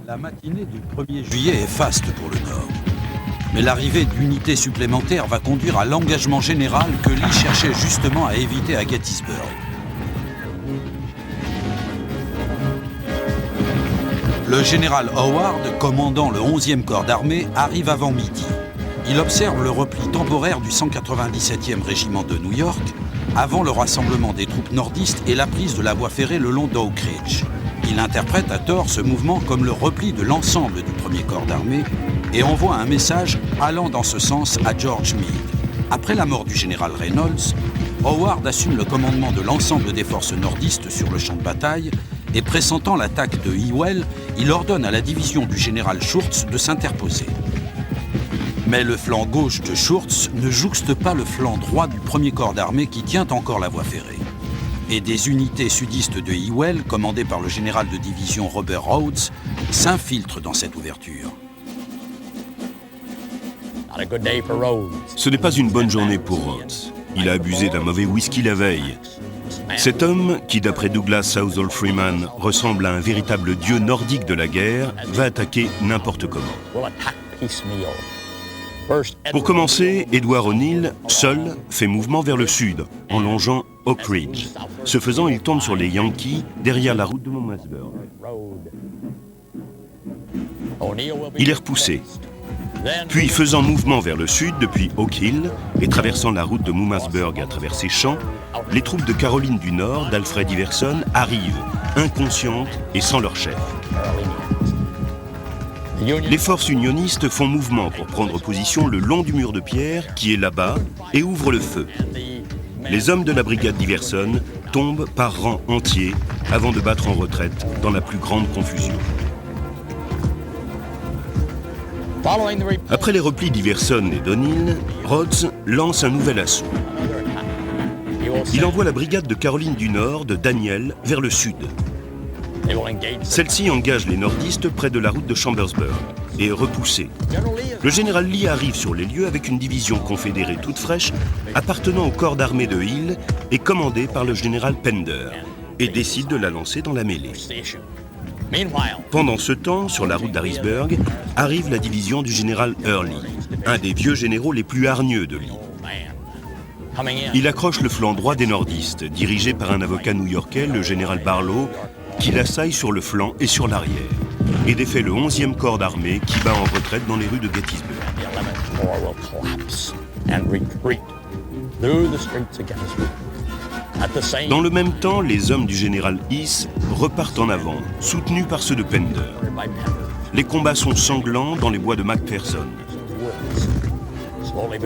La matinée du 1er juillet est faste pour le Nord. Mais l'arrivée d'unités supplémentaires va conduire à l'engagement général que Lee cherchait justement à éviter à Gettysburg. Le général Howard, commandant le 11e corps d'armée, arrive avant midi. Il observe le repli temporaire du 197e régiment de New York avant le rassemblement des troupes nordistes et la prise de la voie ferrée le long d'Oak Ridge. Il interprète à tort ce mouvement comme le repli de l'ensemble du 1er corps d'armée et envoie un message allant dans ce sens à George Meade. Après la mort du général Reynolds, Howard assume le commandement de l'ensemble des forces nordistes sur le champ de bataille et pressentant l'attaque de Ewell, il ordonne à la division du général Schurz de s'interposer. Mais le flanc gauche de Schurz ne jouxte pas le flanc droit du 1er corps d'armée qui tient encore la voie ferrée. Et des unités sudistes de Ewell, commandées par le général de division Robert Rhodes, s'infiltrent dans cette ouverture. Ce n'est pas une bonne journée pour Rhodes. Il a abusé d'un mauvais whisky la veille. Cet homme, qui d'après Douglas Southall Freeman ressemble à un véritable dieu nordique de la guerre, va attaquer n'importe comment. Pour commencer, Edward O'Neill, seul, fait mouvement vers le sud, en longeant Oak Ridge. Ce faisant, il tombe sur les Yankees, derrière la route de Mummasburg. Il est repoussé. Puis, faisant mouvement vers le sud depuis Oak Hill et traversant la route de Mummasburg à travers ses champs, les troupes de Caroline du Nord d'Alfred Iverson arrivent, inconscientes et sans leur chef. Les forces unionistes font mouvement pour prendre position le long du mur de pierre qui est là-bas et ouvrent le feu. Les hommes de la brigade d'Iverson tombent par rang entier avant de battre en retraite dans la plus grande confusion. Après les replis d'Iverson et d'O'Neill, Rhodes lance un nouvel assaut. Il envoie la brigade de Caroline du Nord de Daniel vers le sud. Celle-ci engage les nordistes près de la route de Chambersburg et est repoussée. Le général Lee arrive sur les lieux avec une division confédérée toute fraîche appartenant au corps d'armée de Hill et commandée par le général Pender et décide de la lancer dans la mêlée. Pendant ce temps, sur la route d'Harrisburg, arrive la division du général Early, un des vieux généraux les plus hargneux de Lee. Il accroche le flanc droit des nordistes, dirigé par un avocat new-yorkais, le général Barlow, qui l'assaille sur le flanc et sur l'arrière, et défait le 11e corps d'armée qui bat en retraite dans les rues de Gettysburg. Dans le même temps, les hommes du général Heath repartent en avant, soutenus par ceux de Pender. Les combats sont sanglants dans les bois de McPherson.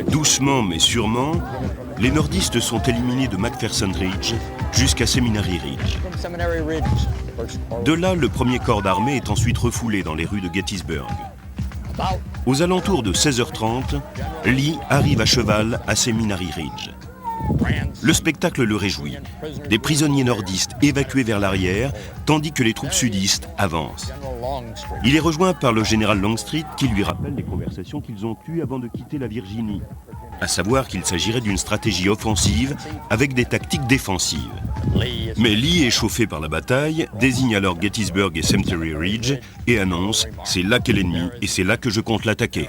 Doucement mais sûrement, les nordistes sont éliminés de McPherson Ridge jusqu'à Seminary Ridge. De là, le 1er corps d'armée est ensuite refoulé dans les rues de Gettysburg. Aux alentours de 16h30, Lee arrive à cheval à Seminary Ridge. Le spectacle le réjouit. Des prisonniers nordistes évacués vers l'arrière, tandis que les troupes sudistes avancent. Il est rejoint par le général Longstreet qui lui rappelle les conversations qu'ils ont eues avant de quitter la Virginie, à savoir qu'il s'agirait d'une stratégie offensive avec des tactiques défensives. Mais Lee, échauffé par la bataille, désigne alors Gettysburg et Cemetery Ridge et annonce « C'est là qu'est l'ennemi et c'est là que je compte l'attaquer ».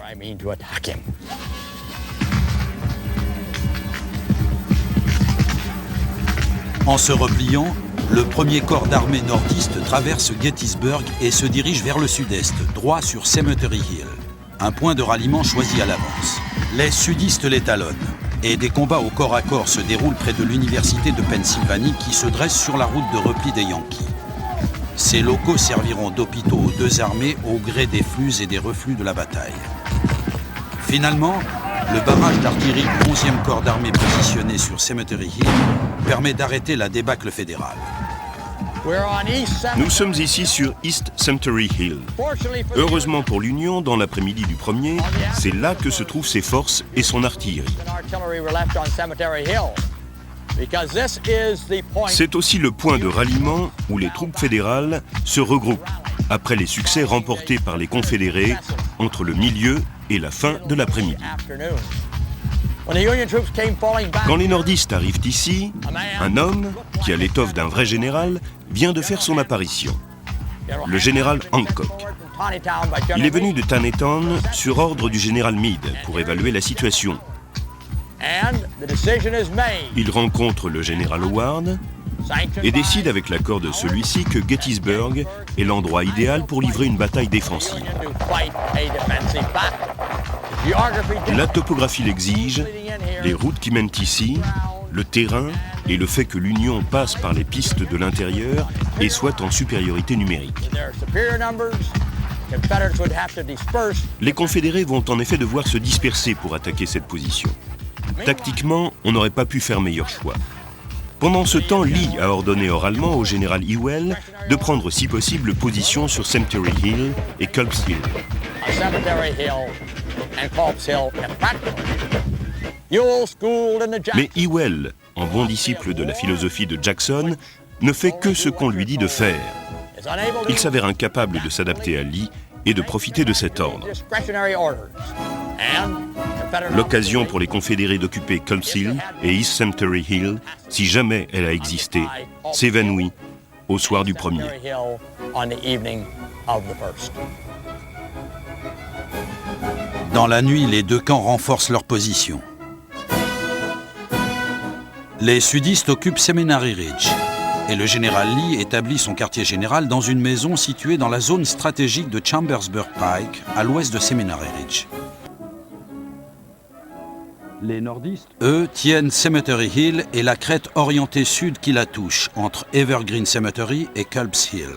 En se repliant, le 1er corps d'armée nordiste traverse Gettysburg et se dirige vers le sud-est, droit sur Cemetery Hill, un point de ralliement choisi à l'avance. Les sudistes l'étalonnent et des combats au corps à corps se déroulent près de l'université de Pennsylvanie qui se dresse sur la route de repli des Yankees. Ces locaux serviront d'hôpitaux aux deux armées au gré des flux et des reflux de la bataille. Finalement, le barrage d'artillerie du 11e corps d'armée positionné sur Cemetery Hill permet d'arrêter la débâcle fédérale. Nous sommes ici sur East Cemetery Hill. Heureusement pour l'Union, dans l'après-midi du 1er, c'est là que se trouvent ses forces et son artillerie. C'est aussi le point de ralliement où les troupes fédérales se regroupent après les succès remportés par les confédérés entre le milieu et la fin de l'après-midi. Quand les nordistes arrivent ici, un homme, qui a l'étoffe d'un vrai général, vient de faire son apparition. le général Hancock. Il est venu de Taneytown sur ordre du général Meade pour évaluer la situation. Il rencontre le général Howard et décide avec l'accord de celui-ci que Gettysburg est l'endroit idéal pour livrer une bataille défensive. La topographie l'exige, les routes qui mènent ici, le terrain et le fait que l'Union passe par les pistes de l'intérieur et soit en supériorité numérique. Les Confédérés vont en effet devoir se disperser pour attaquer cette position. Tactiquement, on n'aurait pas pu faire meilleur choix. Pendant ce temps, Lee a ordonné oralement au général Ewell de prendre si possible position sur Cemetery Hill et Culp's Hill. Mais Ewell, en bon disciple de la philosophie de Jackson, ne fait que ce qu'on lui dit de faire. Il s'avère incapable de s'adapter à Lee et de profiter de cet ordre. L'occasion pour les Confédérés d'occuper Culp's Hill et East Cemetery Hill, si jamais elle a existé, s'évanouit au soir du 1er. Dans la nuit, les deux camps renforcent leur position. Les sudistes occupent Seminary Ridge et le général Lee établit son quartier général dans une maison située dans la zone stratégique de Chambersburg Pike, à l'ouest de Seminary Ridge. Les nordistes, eux, tiennent Cemetery Hill et la crête orientée sud qui la touche, entre Evergreen Cemetery et Culp's Hill.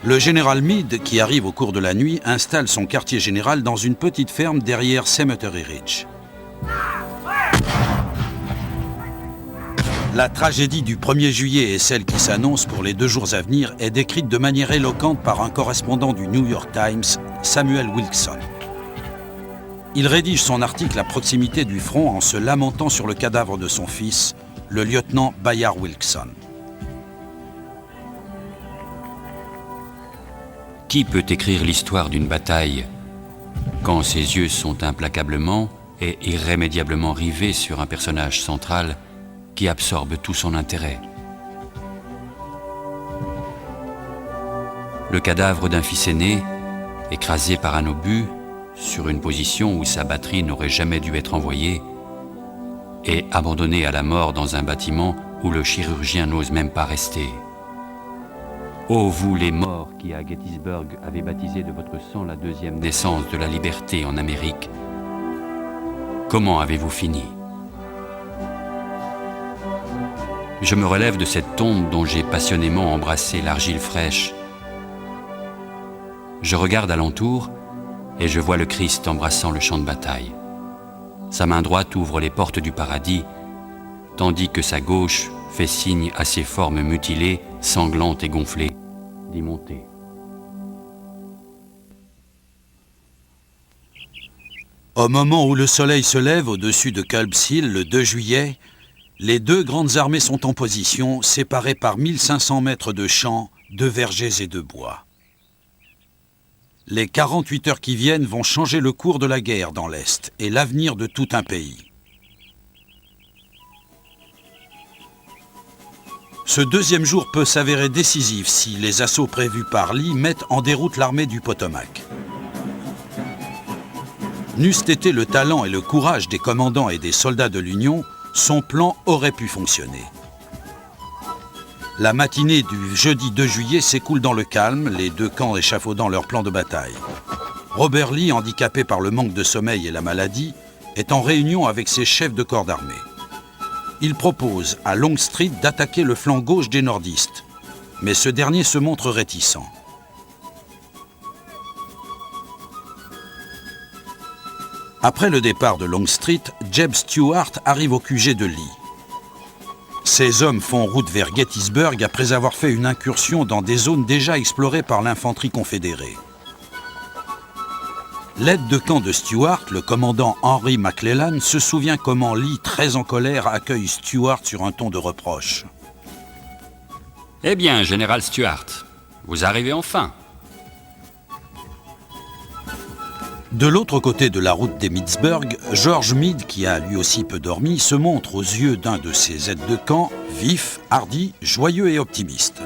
Le général Meade, qui arrive au cours de la nuit, installe son quartier général dans une petite ferme derrière Cemetery Ridge. La tragédie du 1er juillet et celle qui s'annonce pour les 2 jours à venir est décrite de manière éloquente par un correspondant du New York Times, Samuel Wilson. Il rédige son article à proximité du front en se lamentant sur le cadavre de son fils, le lieutenant Bayard Wilson. Qui peut écrire l'histoire d'une bataille quand ses yeux sont implacablement et irrémédiablement rivés sur un personnage central qui absorbe tout son intérêt? Le cadavre d'un fils aîné, écrasé par un obus, sur une position où sa batterie n'aurait jamais dû être envoyée, et abandonné à la mort dans un bâtiment où le chirurgien n'ose même pas rester. Ô vous les morts qui à Gettysburg avez baptisé de votre sang la 2e naissance de la liberté en Amérique, comment avez-vous fini? Je me relève de cette tombe dont j'ai passionnément embrassé l'argile fraîche. Je regarde alentour et je vois le Christ embrassant le champ de bataille. Sa main droite ouvre les portes du paradis, tandis que sa gauche fait signe à ses formes mutilées, sanglantes et gonflées, d'y monter. Au moment où le soleil se lève au-dessus de Culp's Hill le 2 juillet, les 2 grandes armées sont en position, séparées par 1500 mètres de champs, de vergers et de bois. Les 48 heures qui viennent vont changer le cours de la guerre dans l'Est et l'avenir de tout un pays. Ce 2e jour peut s'avérer décisif si les assauts prévus par Lee mettent en déroute l'armée du Potomac. N'eussent été le talent et le courage des commandants et des soldats de l'Union, son plan aurait pu fonctionner. La matinée du jeudi 2 juillet s'écoule dans le calme, les 2 camps échafaudant leur plan de bataille. Robert Lee, handicapé par le manque de sommeil et la maladie, est en réunion avec ses chefs de corps d'armée. Il propose à Longstreet d'attaquer le flanc gauche des nordistes, mais ce dernier se montre réticent. Après le départ de Longstreet, Jeb Stuart arrive au QG de Lee. Ces hommes font route vers Gettysburg après avoir fait une incursion dans des zones déjà explorées par l'infanterie confédérée. L'aide de camp de Stuart, le commandant Henry McClellan, se souvient comment Lee, très en colère, accueille Stuart sur un ton de reproche. « Eh bien, général Stuart, vous arrivez enfin !» De l'autre côté de la route d'Emmitsburg, George Meade, qui a lui aussi peu dormi, se montre aux yeux d'un de ses aides de camp, vif, hardi, joyeux et optimiste.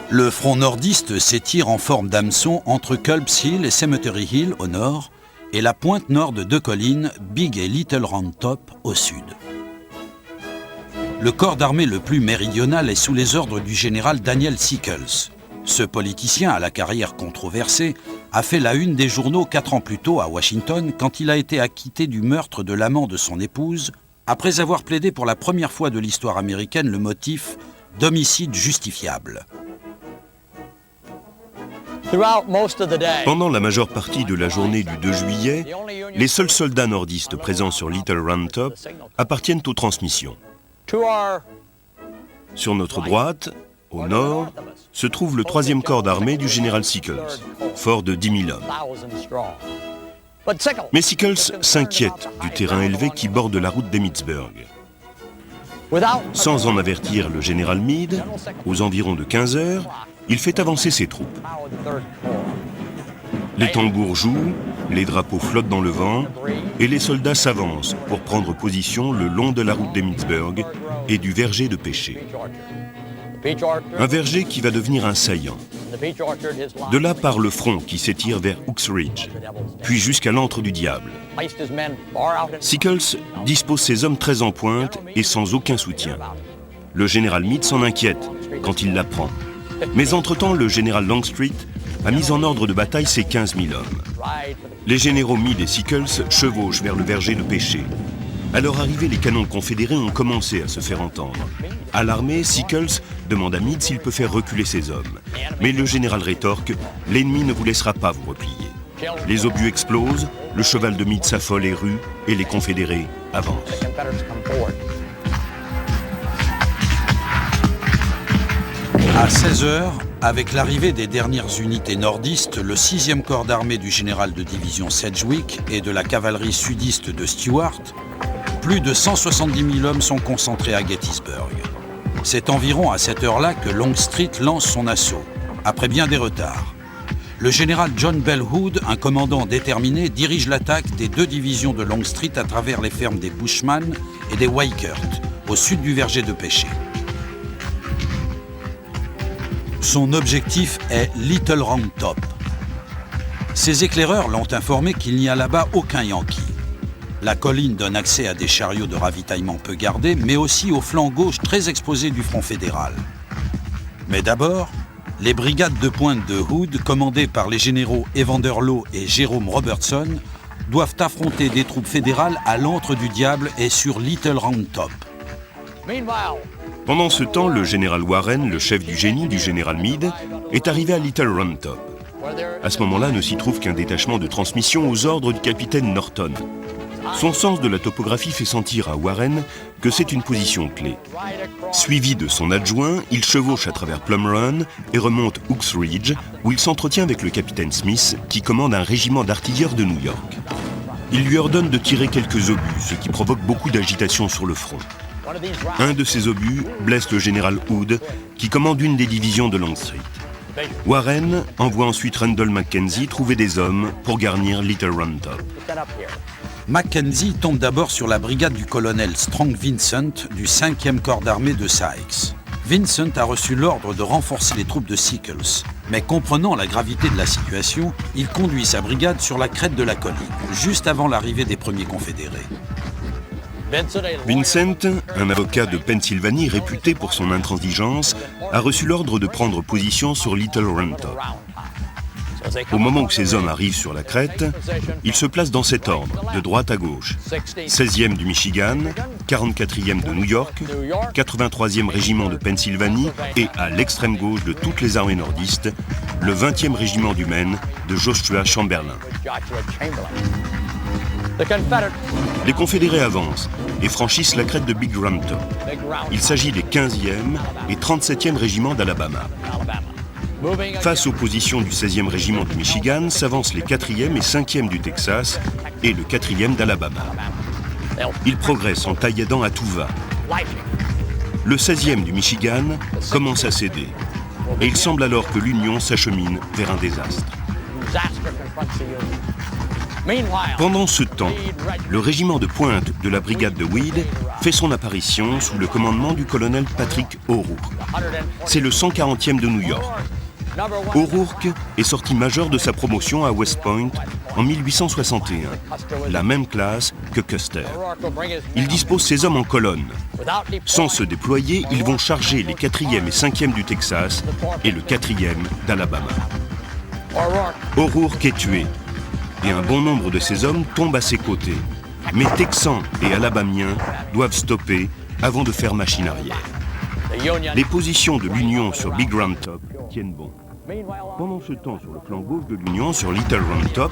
Le front nordiste s'étire en forme d'hameçon entre Culp's Hill et Cemetery Hill au nord et la pointe nord de deux collines, Big et Little Round Top, au sud. Le corps d'armée le plus méridional est sous les ordres du général Daniel Sickles. Ce politicien à la carrière controversée a fait la une des journaux 4 ans plus tôt à Washington quand il a été acquitté du meurtre de l'amant de son épouse après avoir plaidé pour la première fois de l'histoire américaine le motif d'homicide justifiable. Pendant la majeure partie de la journée du 2 juillet, les seuls soldats nordistes présents sur Little Round Top appartiennent aux transmissions. Sur notre droite, au nord, se trouve le 3e corps d'armée du général Sickles, fort de 10 000 hommes. Mais Sickles s'inquiète du terrain élevé qui borde la route d'Emmitsburg. Sans en avertir le général Meade, aux environs de 15 heures, il fait avancer ses troupes. Les tambours jouent, les drapeaux flottent dans le vent, et les soldats s'avancent pour prendre position le long de la route d'Emmitsburg et du verger de pêcher. Un verger qui va devenir un saillant. De là part le front qui s'étire vers Oaks Ridge, puis jusqu'à l'antre du diable. Sickles dispose ses hommes très en pointe et sans aucun soutien. Le général Meade s'en inquiète quand il l'apprend. Mais entre-temps, le général Longstreet a mis en ordre de bataille ses 15 000 hommes. Les généraux Meade et Sickles chevauchent vers le verger de pêcher. À leur arrivée, les canons confédérés ont commencé à se faire entendre. Alarmé, Sickles demande à Meade s'il peut faire reculer ses hommes. Mais le général rétorque « L'ennemi ne vous laissera pas vous replier ». Les obus explosent, le cheval de Meade s'affole et rue, et les confédérés avancent. À 16h, avec l'arrivée des dernières unités nordistes, le 6e corps d'armée du général de division Sedgwick et de la cavalerie sudiste de Stuart, plus de 170 000 hommes sont concentrés à Gettysburg. C'est environ à cette heure-là que Longstreet lance son assaut, après bien des retards. Le général John Bell Hood, un commandant déterminé, dirige l'attaque des 2 divisions de Longstreet à travers les fermes des Bushman et des Weikert, au sud du verger de pêcher. Son objectif est Little Round Top. Ses éclaireurs l'ont informé qu'il n'y a là-bas aucun Yankee. La colline donne accès à des chariots de ravitaillement peu gardés, mais aussi au flanc gauche très exposé du front fédéral. Mais d'abord, les brigades de pointe de Hood, commandées par les généraux Evander Law et Jerome Robertson, doivent affronter des troupes fédérales à l'antre du diable et sur Little Round Top. Pendant ce temps, le général Warren, le chef du génie du général Meade, est arrivé à Little Round Top. À ce moment-là, ne s'y trouve qu'un détachement de transmission aux ordres du capitaine Norton. Son sens de la topographie fait sentir à Warren que c'est une position clé. Suivi de son adjoint, il chevauche à travers Plum Run et remonte Oaks Ridge, où il s'entretient avec le capitaine Smith, qui commande un régiment d'artilleurs de New York. Il lui ordonne de tirer quelques obus, ce qui provoque beaucoup d'agitation sur le front. Un de ces obus blesse le général Hood, qui commande une des divisions de Longstreet. Warren envoie ensuite Randall Mackenzie trouver des hommes pour garnir Little Round Top. Mackenzie tombe d'abord sur la brigade du colonel Strong Vincent du 5e corps d'armée de Sykes. Vincent a reçu l'ordre de renforcer les troupes de Sickles, mais comprenant la gravité de la situation, il conduit sa brigade sur la crête de la colline, juste avant l'arrivée des premiers confédérés. Vincent, un avocat de Pennsylvanie réputé pour son intransigeance, a reçu l'ordre de prendre position sur Little Round Top. Au moment où ses hommes arrivent sur la crête, ils se placent dans cet ordre, de droite à gauche. 16e du Michigan, 44e de New York, 83e régiment de Pennsylvanie et, à l'extrême gauche de toutes les armées nordistes, le 20e régiment du Maine de Joshua Chamberlain. Les confédérés avancent et franchissent la crête de Big Round Top. Il s'agit des 15e et 37e régiments d'Alabama. Face aux positions du 16e régiment du Michigan s'avancent les 4e et 5e du Texas et le 4e d'Alabama. Ils progressent en tailladant à tout va. Le 16e du Michigan commence à céder et il semble alors que l'Union s'achemine vers un désastre. Pendant ce temps, le régiment de pointe de la brigade de Weed fait son apparition sous le commandement du colonel Patrick O'Rourke. C'est le 140e de New York. O'Rourke est sorti major de sa promotion à West Point en 1861, la même classe que Custer. Il dispose ses hommes en colonne. Sans se déployer, ils vont charger les 4e et 5e du Texas et le 4e d'Alabama. O'Rourke est tué et un bon nombre de ses hommes tombent à ses côtés. Mais Texans et Alabamiens doivent stopper avant de faire machine arrière. Les positions de l'Union sur Big Round Top tiennent bon. Pendant ce temps, sur le flanc gauche de l'Union, sur Little Round Top,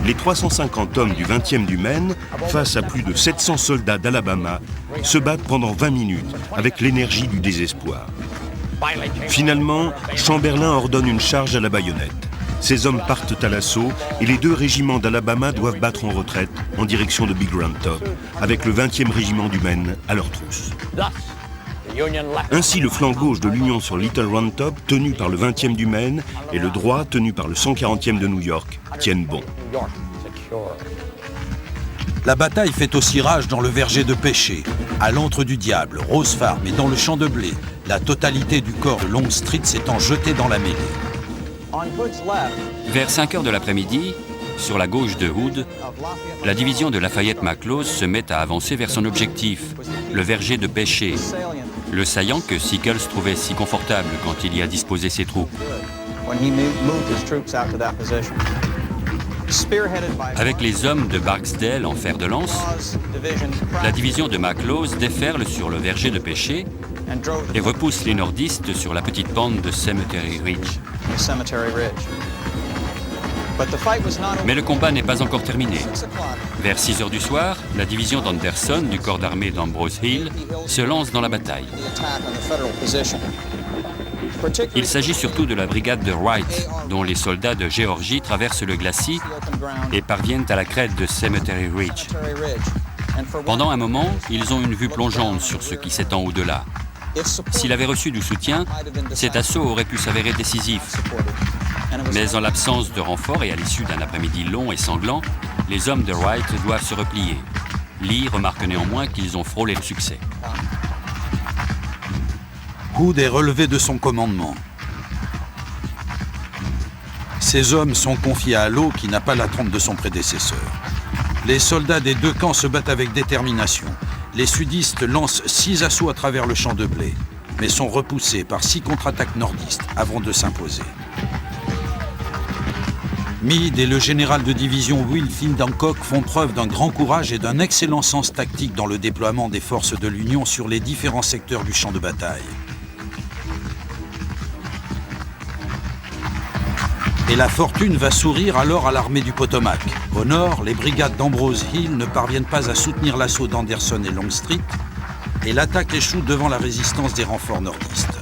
les 350 hommes du 20e du Maine, face à plus de 700 soldats d'Alabama, se battent pendant 20 minutes avec l'énergie du désespoir. Finalement, Chamberlain ordonne une charge à la baïonnette. Ses hommes partent à l'assaut et les 2 régiments d'Alabama doivent battre en retraite en direction de Big Round Top, avec le 20e régiment du Maine à leur trousse. Ainsi, le flanc gauche de l'Union sur Little Round Top, tenu par le 20e du Maine, et le droit, tenu par le 140e de New York, tiennent bon. La bataille fait aussi rage dans le verger de Péché, à l'antre du diable, Rose Farm et dans le champ de blé, la totalité du corps de Longstreet s'étant jetée dans la mêlée. Vers 5 heures de l'après-midi, sur la gauche de Hood, la division de Lafayette-McLaws se met à avancer vers son objectif, le verger de Péché, le saillant que Sickles trouvait si confortable quand il y a disposé ses troupes. Avec les hommes de Barksdale en fer de lance, la division de McLaws déferle sur le verger de Péché et repousse les nordistes sur la petite pente de Cemetery Ridge. Mais le combat n'est pas encore terminé. Vers 6 heures du soir, la division d'Anderson du corps d'armée d'Ambrose Hill se lance dans la bataille. Il s'agit surtout de la brigade de Wright, dont les soldats de Géorgie traversent le glacis et parviennent à la crête de Cemetery Ridge. Pendant un moment, ils ont une vue plongeante sur ce qui s'étend au-delà. S'il avait reçu du soutien, cet assaut aurait pu s'avérer décisif. Mais en l'absence de renfort et à l'issue d'un après-midi long et sanglant, les hommes de Wright doivent se replier. Lee remarque néanmoins qu'ils ont frôlé le succès. Hood est relevé de son commandement. Ses hommes sont confiés à Law qui n'a pas la trempe de son prédécesseur. Les soldats des 2 camps se battent avec détermination. Les sudistes lancent 6 assauts à travers le champ de blé, mais sont repoussés par 6 contre-attaques nordistes avant de s'imposer. Meade et le général de division Winfield Hancock font preuve d'un grand courage et d'un excellent sens tactique dans le déploiement des forces de l'Union sur les différents secteurs du champ de bataille. Et la fortune va sourire alors à l'armée du Potomac. Au nord, les brigades d'Ambrose Hill ne parviennent pas à soutenir l'assaut d'Anderson et Longstreet, et l'attaque échoue devant la résistance des renforts nordistes.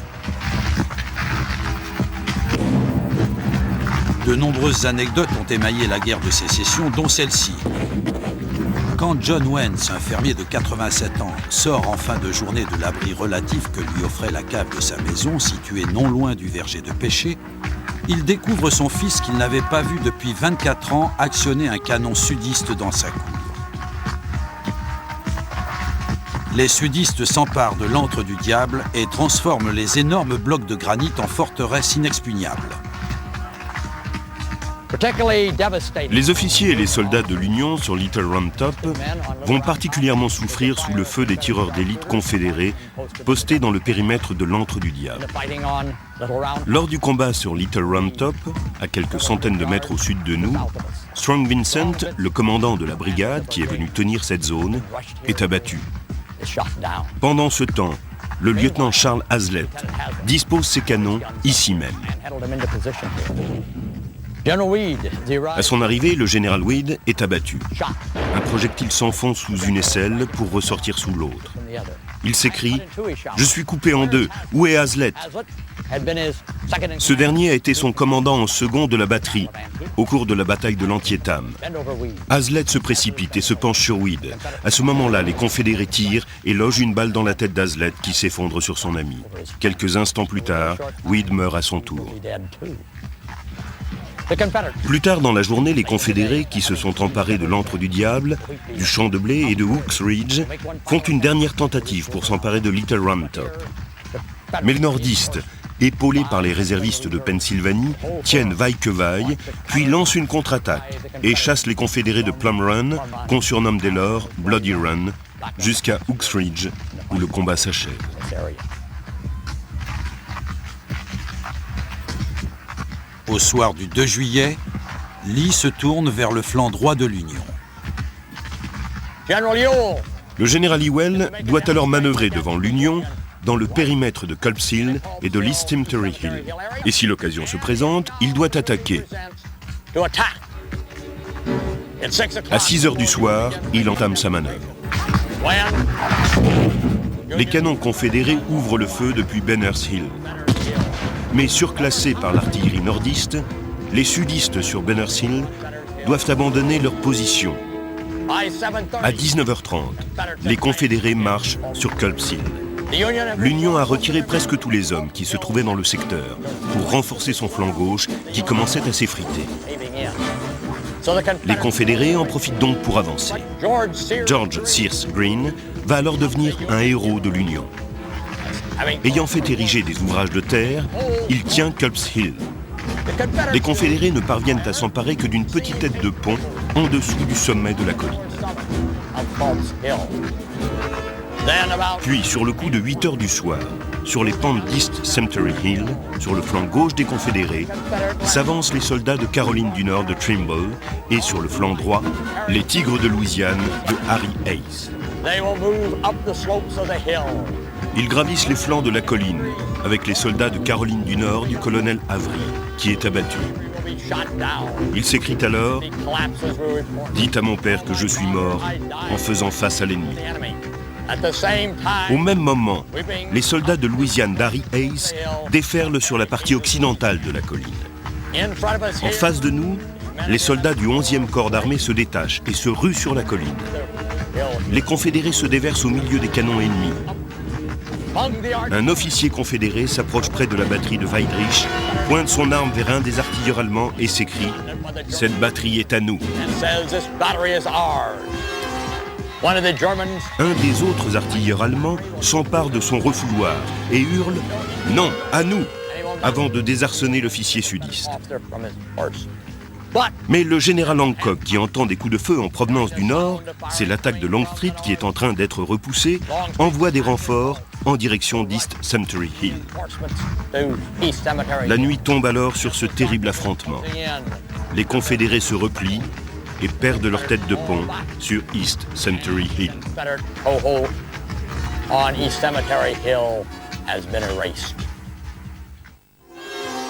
De nombreuses anecdotes ont émaillé la guerre de sécession, dont celle-ci. Quand John Wentz, un fermier de 87 ans, sort en fin de journée de l'abri relatif que lui offrait la cave de sa maison, située non loin du verger de Péché, il découvre son fils qu'il n'avait pas vu depuis 24 ans actionner un canon sudiste dans sa cour. Les sudistes s'emparent de l'antre du diable et transforment les énormes blocs de granit en forteresses inexpugnables. Les officiers et les soldats de l'Union sur Little Round Top vont particulièrement souffrir sous le feu des tireurs d'élite confédérés postés dans le périmètre de l'antre du diable. Lors du combat sur Little Round Top, à quelques centaines de mètres au sud de nous, Strong Vincent, le commandant de la brigade qui est venu tenir cette zone, est abattu. Pendant ce temps, le lieutenant Charles Hazlett dispose ses canons ici même. À son arrivée, le général Weed est abattu. Un projectile s'enfonce sous une aisselle pour ressortir sous l'autre. Il s'écrie « Je suis coupé en deux, où est Hazlett ?» Ce dernier a été son commandant en second de la batterie au cours de la bataille de l'Antietam. Hazlett se précipite et se penche sur Weed. À ce moment-là, les confédérés tirent et logent une balle dans la tête d'Hazlett qui s'effondre sur son ami. Quelques instants plus tard, Weed meurt à son tour. Plus tard dans la journée, les Confédérés, qui se sont emparés de l'antre du diable, du champ de blé et de Hooks Ridge, font une dernière tentative pour s'emparer de Little Round Top. Mais les nordistes, épaulés par les réservistes de Pennsylvanie, tiennent vaille que vaille, puis lancent une contre-attaque et chassent les Confédérés de Plum Run, qu'on surnomme dès lors Bloody Run, jusqu'à Hooks Ridge, où le combat s'achève. Au soir du 2 juillet, Lee se tourne vers le flanc droit de l'Union. Le général Ewell doit alors manœuvrer devant l'Union dans le périmètre de Culp's Hill et de l'East Cemetery Hill. Et si l'occasion se présente, il doit attaquer. À 6 heures du soir, il entame sa manœuvre. Les canons confédérés ouvrent le feu depuis Benner's Hill. Mais surclassés par l'artillerie nordiste, les sudistes sur Benner's Hill doivent abandonner leur position. À 19h30, les confédérés marchent sur Culp's Hill. L'Union a retiré presque tous les hommes qui se trouvaient dans le secteur pour renforcer son flanc gauche qui commençait à s'effriter. Les Confédérés en profitent donc pour avancer. George Sears Green va alors devenir un héros de l'Union. Ayant fait ériger des ouvrages de terre, il tient Culp's Hill. Les Confédérés ne parviennent à s'emparer que d'une petite tête de pont en dessous du sommet de la colline. Puis, sur le coup de 8 heures du soir, sur les pentes d'East Cemetery Hill, sur le flanc gauche des Confédérés, s'avancent les soldats de Caroline du Nord de Trimble et sur le flanc droit, les Tigres de Louisiane de Harry Hayes. Ils gravissent les flancs de la colline avec les soldats de Caroline du Nord du colonel Avery, qui est abattu. Il s'écrie alors « Dites à mon père que je suis mort en faisant face à l'ennemi ». Au même moment, les soldats de Louisiane d'Harry Hayes déferlent sur la partie occidentale de la colline. En face de nous, les soldats du 11e corps d'armée se détachent et se ruent sur la colline. Les confédérés se déversent au milieu des canons ennemis. Un officier confédéré s'approche près de la batterie de Weidrich, pointe son arme vers un des artilleurs allemands et s'écrie « Cette batterie est à nous ». Un des autres artilleurs allemands s'empare de son refouloir et hurle « Non, à nous !» avant de désarçonner l'officier sudiste. Mais le général Hancock, qui entend des coups de feu en provenance du nord, c'est l'attaque de Longstreet qui est en train d'être repoussée, envoie des renforts en direction d'East Cemetery Hill. La nuit tombe alors sur ce terrible affrontement. Les Confédérés se replient et perdent leur tête de pont sur East Cemetery Hill.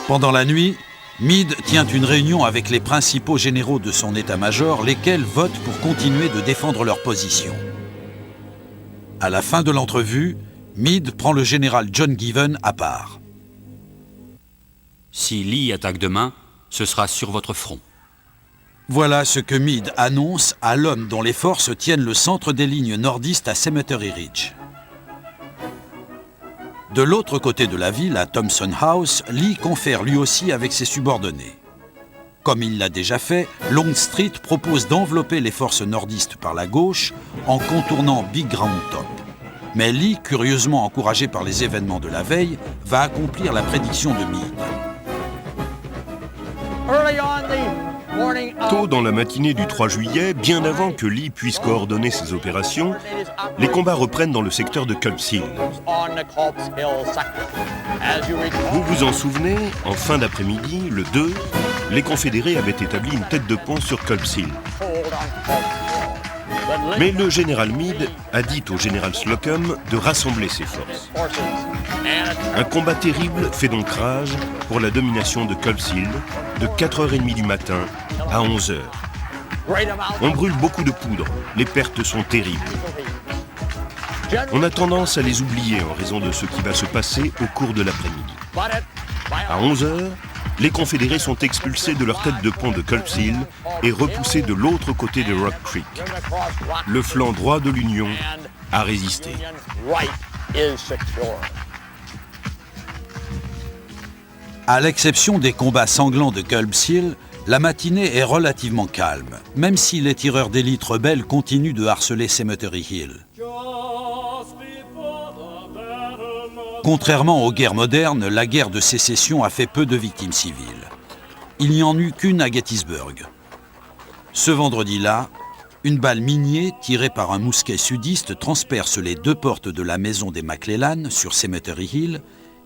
Pendant la nuit, Meade tient une réunion avec les principaux généraux de son état-major, lesquels votent pour continuer de défendre leur position. À la fin de l'entrevue, Meade prend le général John Given à part. Si Lee attaque demain, ce sera sur votre front. Voilà ce que Meade annonce à l'homme dont les forces tiennent le centre des lignes nordistes à Cemetery Ridge. De l'autre côté de la ville, à Thompson House, Lee confère lui aussi avec ses subordonnés. Comme il l'a déjà fait, Longstreet propose d'envelopper les forces nordistes par la gauche en contournant Big Round Top. Mais Lee, curieusement encouragé par les événements de la veille, va accomplir la prédiction de Meade. Tôt dans la matinée du 3 juillet, bien avant que Lee puisse coordonner ses opérations, les combats reprennent dans le secteur de Culp's Hill. Vous vous en souvenez, en fin d'après-midi, le 2, les Confédérés avaient établi une tête de pont sur Culp's Hill. Mais le général Meade a dit au général Slocum de rassembler ses forces. Un combat terrible fait donc rage pour la domination de Culp's Hill de 4h30 du matin à 11h. On brûle beaucoup de poudre, les pertes sont terribles. On a tendance à les oublier en raison de ce qui va se passer au cours de l'après-midi. À 11h, les Confédérés sont expulsés de leur tête de pont de Culp's Hill et repoussés de l'autre côté de Rock Creek. Le flanc droit de l'Union a résisté. À l'exception des combats sanglants de Culp's Hill, La matinée est relativement calme, même si les tireurs d'élite rebelles continuent de harceler Cemetery Hill. Contrairement aux guerres modernes, la guerre de sécession a fait peu de victimes civiles. Il n'y en eut qu'une à Gettysburg. Ce vendredi-là, une balle miniée tirée par un mousquet sudiste transperce les deux portes de la maison des McClellan sur Cemetery Hill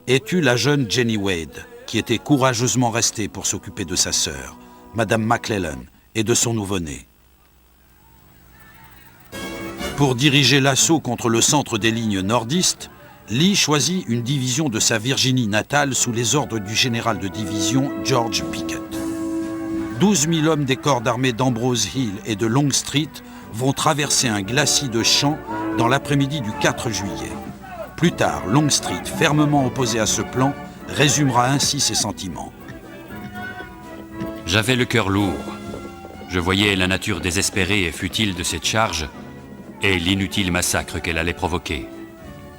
et tue la jeune Jenny Wade, qui était courageusement restée pour s'occuper de sa sœur, Madame McClellan, et de son nouveau-né. Pour diriger l'assaut contre le centre des lignes nordistes, Lee choisit une division de sa Virginie natale sous les ordres du général de division George Pickett. 12 000 hommes des corps d'armée d'Ambrose Hill et de Longstreet vont traverser un glacis de champs dans l'après-midi du 4 juillet. Plus tard, Longstreet, fermement opposé à ce plan, résumera ainsi ses sentiments. J'avais le cœur lourd. Je voyais la nature désespérée et futile de cette charge et l'inutile massacre qu'elle allait provoquer.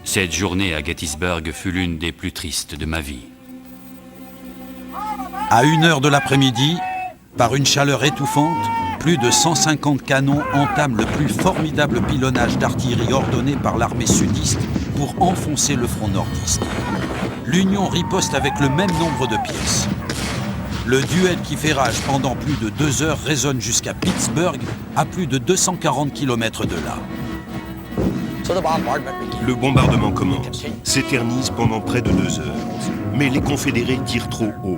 Cette journée à Gettysburg fut l'une des plus tristes de ma vie. À 1h de l'après-midi, par une chaleur étouffante, plus de 150 canons entament le plus formidable pilonnage d'artillerie ordonné par l'armée sudiste pour enfoncer le front nordiste. L'Union riposte avec le même nombre de pièces. Le duel qui fait rage pendant plus de 2 heures résonne jusqu'à Pittsburgh, à plus de 240 km de là. Le bombardement commence, s'éternise pendant près de 2 heures. Mais les Confédérés tirent trop haut.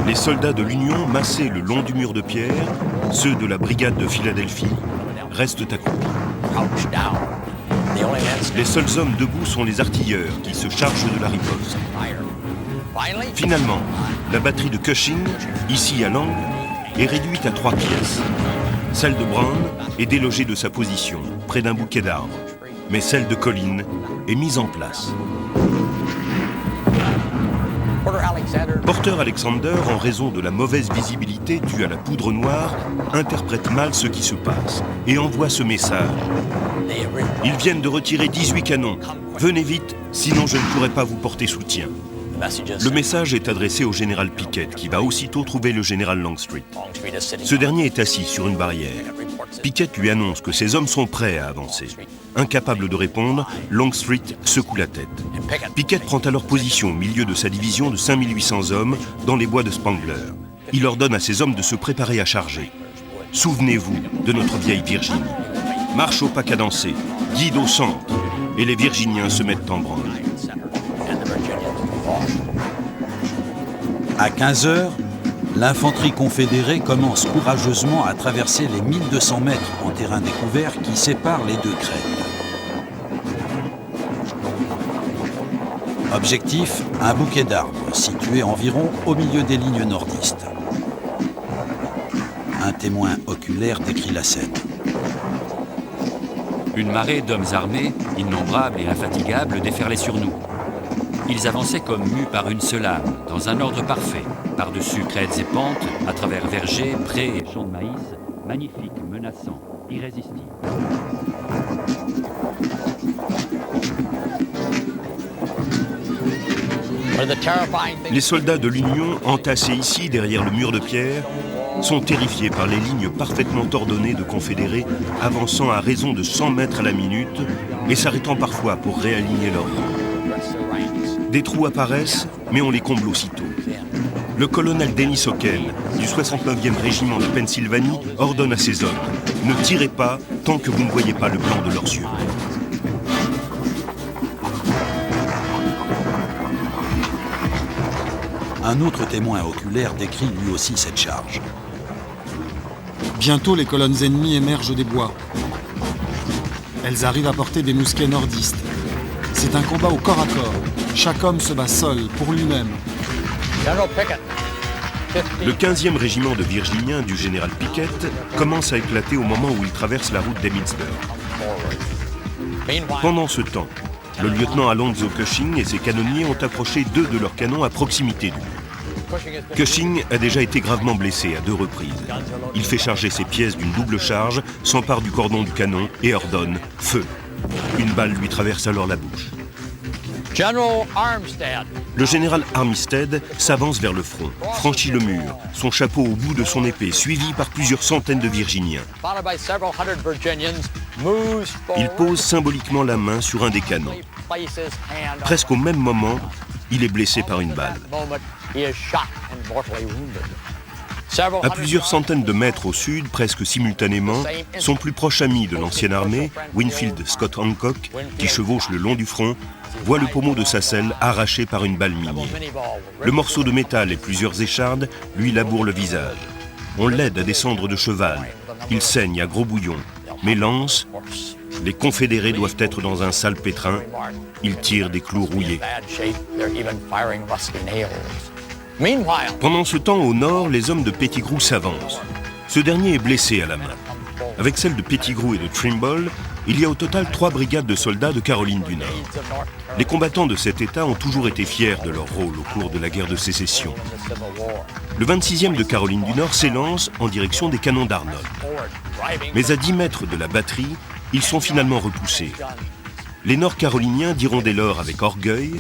Les soldats de l'Union, massés le long du mur de pierre, ceux de la brigade de Philadelphie, restent accroupis. Les seuls hommes debout sont les artilleurs qui se chargent de la riposte. Finalement, la batterie de Cushing, ici à l'angle, est réduite à 3 pièces. Celle de Brown est délogée de sa position, près d'un bouquet d'arbres, mais celle de Colline est mise en place. Porter Alexander, en raison de la mauvaise visibilité due à la poudre noire, interprète mal ce qui se passe et envoie ce message. Ils viennent de retirer 18 canons. Venez vite, sinon je ne pourrai pas vous porter soutien. Le message est adressé au général Pickett, qui va aussitôt trouver le général Longstreet. Ce dernier est assis sur une barrière. Pickett lui annonce que ses hommes sont prêts à avancer. Incapable de répondre, Longstreet secoue la tête. Pickett prend alors position au milieu de sa division de 5800 hommes dans les bois de Spangler. Il ordonne à ses hommes de se préparer à charger. Souvenez-vous de notre vieille Virginie. Marche au pas cadencé, guide au centre, et les Virginiens se mettent en branle. À 15h, l'infanterie confédérée commence courageusement à traverser les 1200 mètres en terrain découvert qui séparent les deux crêtes. Objectif, un bouquet d'arbres situé environ au milieu des lignes nordistes. Un témoin oculaire décrit la scène. Une marée d'hommes armés, innombrables et infatigables, déferlait sur nous. Ils avançaient comme mus par une seule âme, dans un ordre parfait, par-dessus crêtes et pentes, à travers vergers, prés et champs de maïs, magnifiques, menaçants, irrésistibles. Les soldats de l'Union, entassés ici derrière le mur de pierre, sont terrifiés par les lignes parfaitement ordonnées de confédérés avançant à raison de 100 mètres à la minute et s'arrêtant parfois pour réaligner leurs rangs. Des trous apparaissent, mais on les comble aussitôt. Le colonel Dennis Hocken, du 69e régiment de Pennsylvanie, ordonne à ses hommes « Ne tirez pas tant que vous ne voyez pas le blanc de leurs yeux ». Un autre témoin oculaire décrit lui aussi cette charge. Bientôt, les colonnes ennemies émergent des bois. Elles arrivent à porter des mousquets nordistes. C'est un combat au corps à corps. Chaque homme se bat seul, pour lui-même. Le 15e régiment de Virginiens du général Pickett commence à éclater au moment où il traverse la route d'Emmitsburg. Pendant ce temps, le lieutenant Alonzo Cushing et ses canonniers ont accroché 2 de leurs canons à proximité du mur. Cushing a déjà été gravement blessé à 2 reprises. Il fait charger ses pièces d'une double charge, s'empare du cordon du canon et ordonne « Feu !». Une balle lui traverse alors la bouche. Le général Armistead s'avance vers le front, franchit le mur, son chapeau au bout de son épée, suivi par plusieurs centaines de Virginiens. Il pose symboliquement la main sur un des canons. Presque au même moment, il est blessé par une balle. À plusieurs centaines de mètres au sud, presque simultanément, son plus proche ami de l'ancienne armée, Winfield Scott Hancock, qui chevauche le long du front, voit le pommeau de sa selle arraché par une balle minée. Le morceau de métal et plusieurs échardes lui labourent le visage. On l'aide à descendre de cheval. Il saigne à gros bouillon. Mais lance, les Confédérés doivent être dans un sale pétrin. Ils tirent des clous rouillés. Pendant ce temps, au nord, les hommes de Pettigrew s'avancent. Ce dernier est blessé à la main. Avec celles de Pettigrew et de Trimble, il y a au total 3 brigades de soldats de Caroline du Nord. Les combattants de cet État ont toujours été fiers de leur rôle au cours de la guerre de sécession. Le 26e de Caroline du Nord s'élance en direction des canons d'Arnold. Mais à 10 mètres de la batterie, ils sont finalement repoussés. Les Nord-Caroliniens diront dès lors avec orgueil: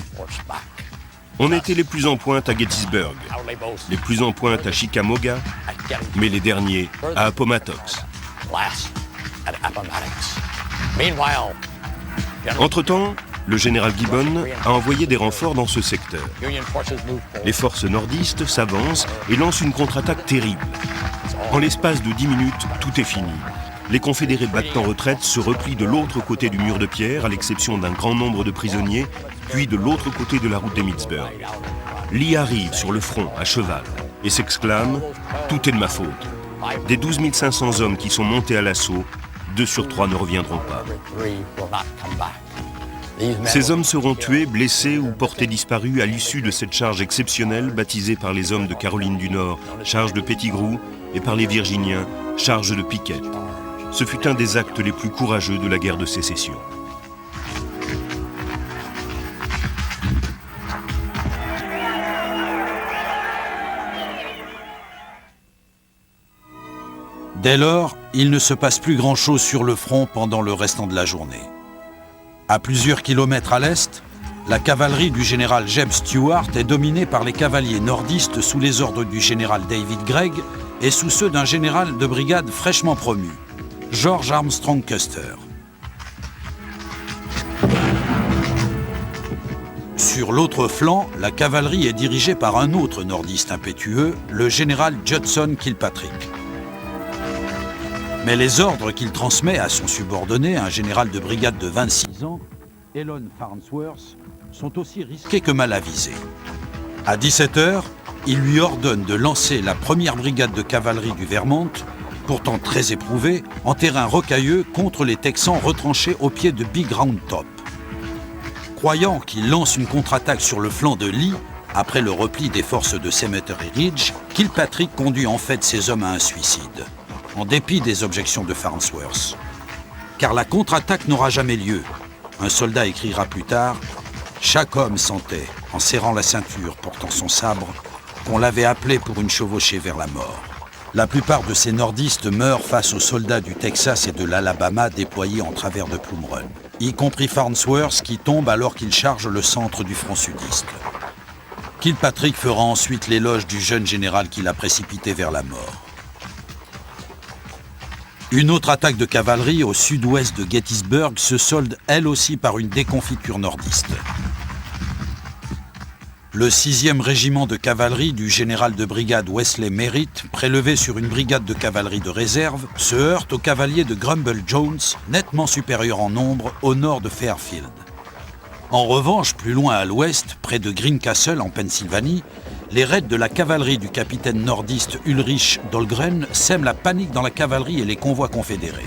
on était les plus en pointe à Gettysburg, les plus en pointe à Chickamauga, mais les derniers à Appomattox. Entre-temps, le général Gibbon a envoyé des renforts dans ce secteur. Les forces nordistes s'avancent et lancent une contre-attaque terrible. En l'espace de 10 minutes, tout est fini. Les Confédérés battent en retraite se replient de l'autre côté du mur de pierre, à l'exception d'un grand nombre de prisonniers, puis de l'autre côté de la route d'Emmitsburg. Lee arrive sur le front, à cheval, et s'exclame « Tout est de ma faute. Des 12 500 hommes qui sont montés à l'assaut, 2 sur 3 ne reviendront pas. » Ces hommes seront tués, blessés ou portés disparus à l'issue de cette charge exceptionnelle baptisée par les hommes de Caroline du Nord charge de Pettigrew et par les Virginiens charge de Pickett. Ce fut un des actes les plus courageux de la guerre de sécession. Dès lors, il ne se passe plus grand-chose sur le front pendant le restant de la journée. À plusieurs kilomètres à l'est, la cavalerie du général Jeb Stuart est dominée par les cavaliers nordistes sous les ordres du général David Gregg et sous ceux d'un général de brigade fraîchement promu, George Armstrong Custer. Sur l'autre flanc, la cavalerie est dirigée par un autre nordiste impétueux, le général Judson Kilpatrick. Mais les ordres qu'il transmet à son subordonné, un général de brigade de 26 ans, Elon Farnsworth, sont aussi risqués que mal avisés. À 17h, il lui ordonne de lancer la première brigade de cavalerie du Vermont, pourtant très éprouvée, en terrain rocailleux contre les Texans retranchés au pied de Big Round Top. Croyant qu'il lance une contre-attaque sur le flanc de Lee, après le repli des forces de Cemetery Ridge, Kilpatrick conduit en fait ses hommes à un suicide, en dépit des objections de Farnsworth. Car la contre-attaque n'aura jamais lieu. Un soldat écrira plus tard « Chaque homme sentait, en serrant la ceinture, portant son sabre, qu'on l'avait appelé pour une chevauchée vers la mort. » La plupart de ces nordistes meurent face aux soldats du Texas et de l'Alabama déployés en travers de Plum Run, y compris Farnsworth qui tombe alors qu'il charge le centre du front sudiste. Kilpatrick fera ensuite l'éloge du jeune général qui l'a précipité vers la mort. Une autre attaque de cavalerie au sud-ouest de Gettysburg se solde elle aussi par une déconfiture nordiste. Le 6e régiment de cavalerie du général de brigade Wesley Merritt, prélevé sur une brigade de cavalerie de réserve, se heurte aux cavaliers de Grumble Jones, nettement supérieurs en nombre, au nord de Fairfield. En revanche, plus loin à l'ouest, près de Greencastle en Pennsylvanie, les raids de la cavalerie du capitaine nordiste Ulrich Dahlgren sèment la panique dans la cavalerie et les convois confédérés.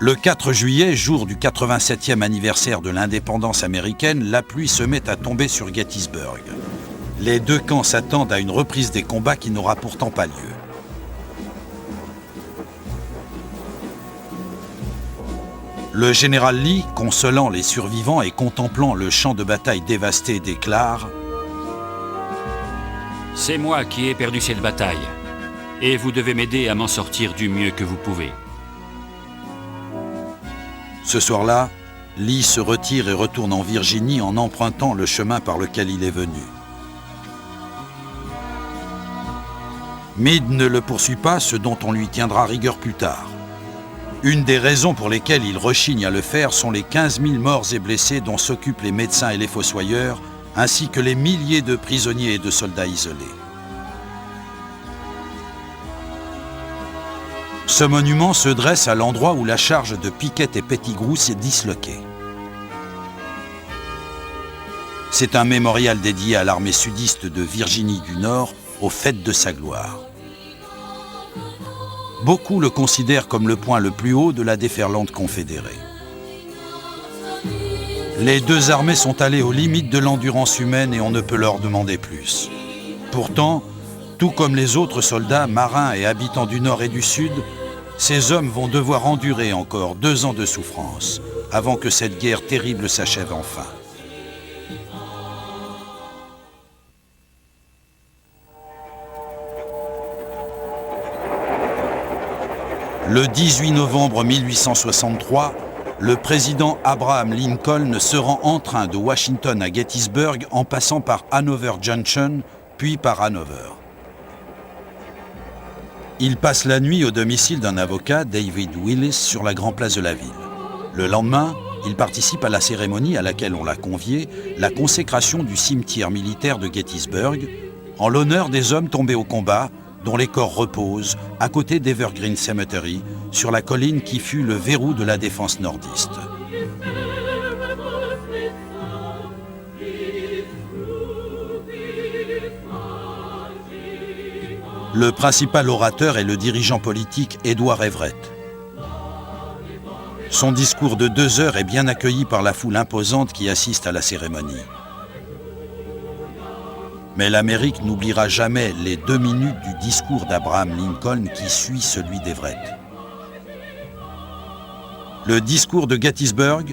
Le 4 juillet, jour du 87e anniversaire de l'indépendance américaine, la pluie se met à tomber sur Gettysburg. Les deux camps s'attendent à une reprise des combats qui n'aura pourtant pas lieu. Le général Lee, consolant les survivants et contemplant le champ de bataille dévasté, déclare « C'est moi qui ai perdu cette bataille, et vous devez m'aider à m'en sortir du mieux que vous pouvez. » Ce soir-là, Lee se retire et retourne en Virginie en empruntant le chemin par lequel il est venu. Meade ne le poursuit pas, ce dont on lui tiendra rigueur plus tard. Une des raisons pour lesquelles il rechigne à le faire sont les 15 000 morts et blessés dont s'occupent les médecins et les fossoyeurs, ainsi que les milliers de prisonniers et de soldats isolés. Ce monument se dresse à l'endroit où la charge de Pickett et Pettigrew s'est disloquée. C'est un mémorial dédié à l'armée sudiste de Virginie du Nord, aux fêtes de sa gloire. Beaucoup le considèrent comme le point le plus haut de la déferlante confédérée. Les deux armées sont allées aux limites de l'endurance humaine et on ne peut leur demander plus. Pourtant, tout comme les autres soldats, marins et habitants du Nord et du Sud, ces hommes vont devoir endurer encore 2 ans de souffrance avant que cette guerre terrible s'achève enfin. Le 18 novembre 1863, le président Abraham Lincoln se rend en train de Washington à Gettysburg en passant par Hanover Junction, puis par Hanover. Il passe la nuit au domicile d'un avocat, David Willis, sur la grande place de la ville. Le lendemain, il participe à la cérémonie à laquelle on l'a convié, la consécration du cimetière militaire de Gettysburg, en l'honneur des hommes tombés au combat, dont les corps reposent à côté d'Evergreen Cemetery, sur la colline qui fut le verrou de la défense nordiste. Le principal orateur est le dirigeant politique Edward Everett. Son discours de 2 heures est bien accueilli par la foule imposante qui assiste à la cérémonie. Mais l'Amérique n'oubliera jamais les 2 minutes du discours d'Abraham Lincoln qui suit celui d'Everett. Le discours de Gettysburg,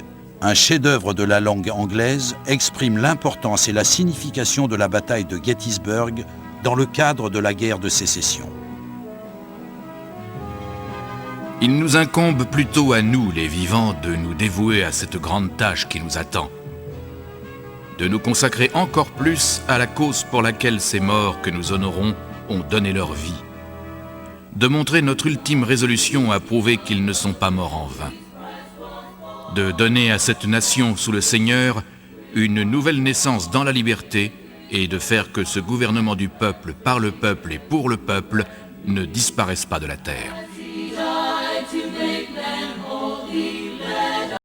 un chef-d'œuvre de la langue anglaise, exprime l'importance et la signification de la bataille de Gettysburg dans le cadre de la guerre de sécession. Il nous incombe plutôt à nous, les vivants, de nous dévouer à cette grande tâche qui nous attend. De nous consacrer encore plus à la cause pour laquelle ces morts que nous honorons ont donné leur vie. De montrer notre ultime résolution à prouver qu'ils ne sont pas morts en vain. De donner à cette nation sous le Seigneur une nouvelle naissance dans la liberté et de faire que ce gouvernement du peuple, par le peuple et pour le peuple ne disparaisse pas de la terre. To make them holy.